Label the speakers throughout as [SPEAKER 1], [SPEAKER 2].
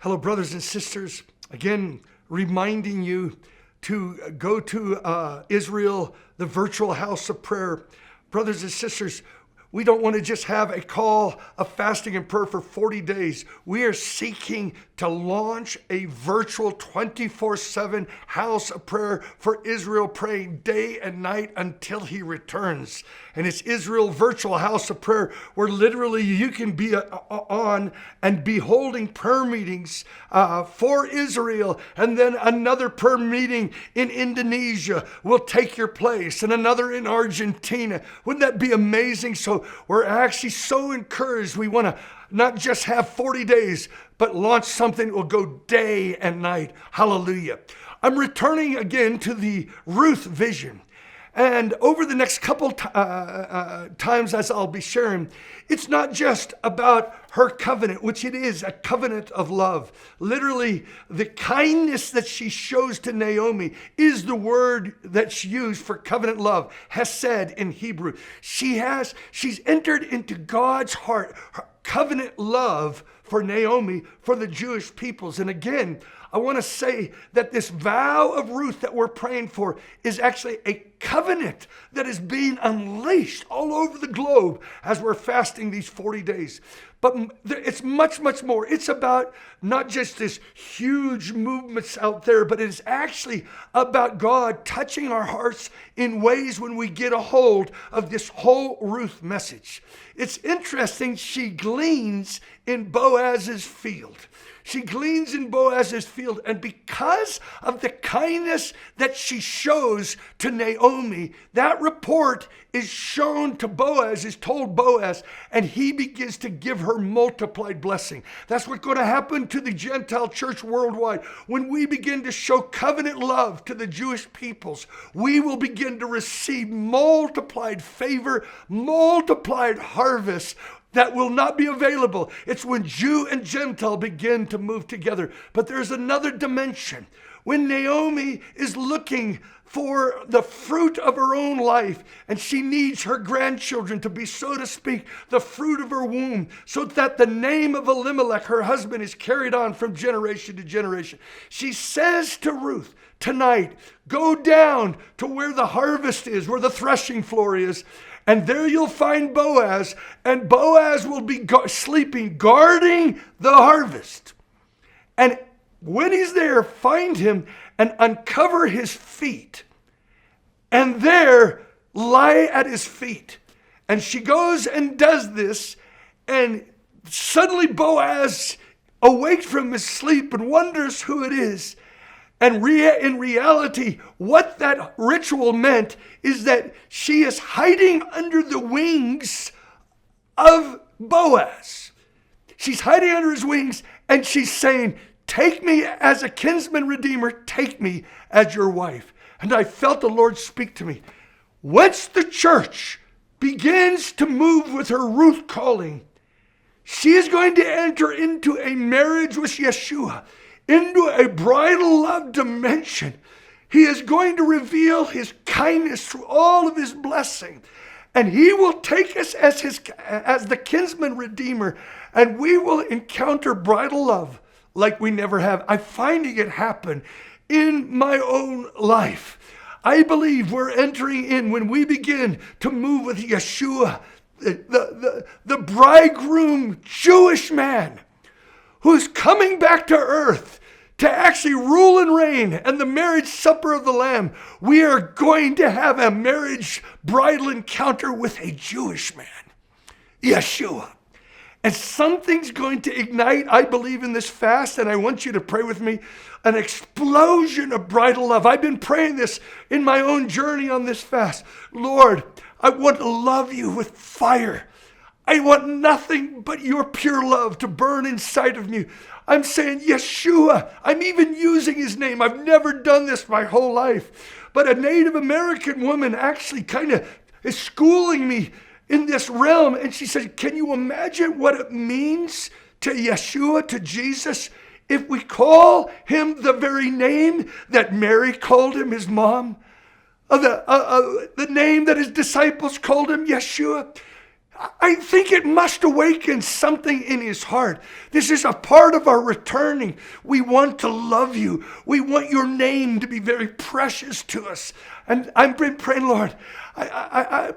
[SPEAKER 1] Hello, brothers and sisters. Again, reminding you to go to Israel, the virtual house of prayer. Brothers and sisters, we don't want to just have a call of fasting and prayer for 40 days. We are seeking to launch a virtual 24/7 house of prayer for Israel, praying day and night until he returns. And it's Israel virtual house of prayer, where literally you can be on and be holding prayer meetings for Israel. And then another prayer meeting in Indonesia will take your place, and another in Argentina. Wouldn't that be amazing? So we're actually so encouraged. We want to not just have 40 days, but launch something that will go day and night. Hallelujah. I'm returning again to the Ruth vision. And over the next couple times as I'll be sharing, it's not just about her covenant, which it is, a covenant of love. Literally, the kindness that she shows to Naomi is the word that's used for covenant love, hesed in Hebrew. She's entered into God's heart, her covenant love for Naomi, for the Jewish peoples. And again, I want to say that this vow of Ruth that we're praying for is actually a covenant that is being unleashed all over the globe as we're fasting these 40 days. But it's much, much more. It's about not just this huge movements out there, but it's actually about God touching our hearts in ways when we get a hold of this whole Ruth message. It's interesting, she gleans in Boaz's field. She gleans in Boaz's field, and because of the kindness that she shows to Naomi, that report is shown to Boaz, is told Boaz, and he begins to give her multiplied blessing. That's what's going to happen to the Gentile church worldwide. When we begin to show covenant love to the Jewish peoples, we will begin to receive multiplied favor, multiplied harvest that will not be available. It's when Jew and Gentile begin to move together. But there's another dimension. When Naomi is looking for the fruit of her own life, and she needs her grandchildren to be, so to speak, the fruit of her womb, so that the name of Elimelech, her husband, is carried on from generation to generation. She says to Ruth, tonight, go down to where the harvest is, where the threshing floor is, and there you'll find Boaz, and Boaz will be sleeping, guarding the harvest. And when he's there, find him and uncover his feet, and there lie at his feet. And she goes and does this, and suddenly Boaz awakes from his sleep and wonders who it is. And in reality, what that ritual meant is that she is hiding under the wings of Boaz. She's hiding under his wings, and she's saying, take me as a kinsman redeemer, take me as your wife. And I felt the Lord speak to me. Once the church begins to move with her Ruth calling, she is going to enter into a marriage with Yeshua, into a bridal love dimension. He is going to reveal his kindness through all of his blessing. And he will take us as the kinsman redeemer, and we will encounter bridal love like we never have. I'm finding it happen in my own life. I believe we're entering in, when we begin to move with Yeshua, the bridegroom Jewish man, who's coming back to earth to actually rule and reign, and the marriage supper of the Lamb. We are going to have a marriage bridal encounter with a Jewish man, Yeshua. And something's going to ignite, I believe, in this fast, and I want you to pray with me, an explosion of bridal love. I've been praying this in my own journey on this fast. Lord, I want to love you with fire. I want nothing but your pure love to burn inside of me. I'm saying, Yeshua, I'm even using his name. I've never done this my whole life. But a Native American woman actually kind of is schooling me in this realm. And she said, can you imagine what it means to Yeshua, to Jesus, if we call him the very name that Mary called him, his mom? The name that his disciples called him, Yeshua? I think it must awaken something in his heart. This is a part of our returning. We want to love you. We want your name to be very precious to us. And I've been praying, Lord,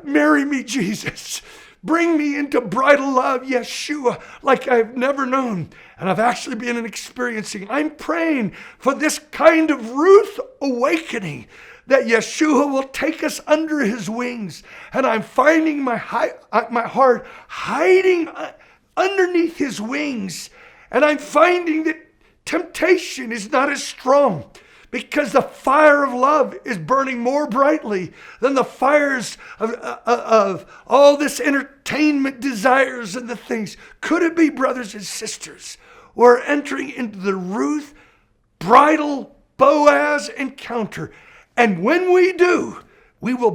[SPEAKER 1] marry me, Jesus. Bring me into bridal love, Yeshua, like I've never known. And I've actually been experiencing. I'm praying for this kind of Ruth awakening, that Yeshua will take us under his wings. And I'm finding my heart hiding underneath his wings. And I'm finding that temptation is not as strong, because the fire of love is burning more brightly than the fires of all this entertainment desires and the things. Could it be, brothers and sisters, we're entering into the Ruth bridal Boaz encounter? And when we do, we will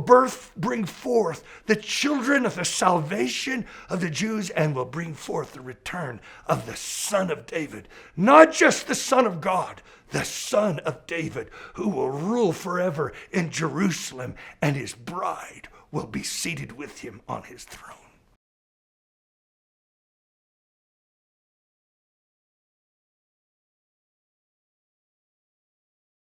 [SPEAKER 1] bring forth the children of the salvation of the Jews, and will bring forth the return of the Son of David. Not just the Son of God, the Son of David, who will rule forever in Jerusalem, and his bride will be seated with him on his throne.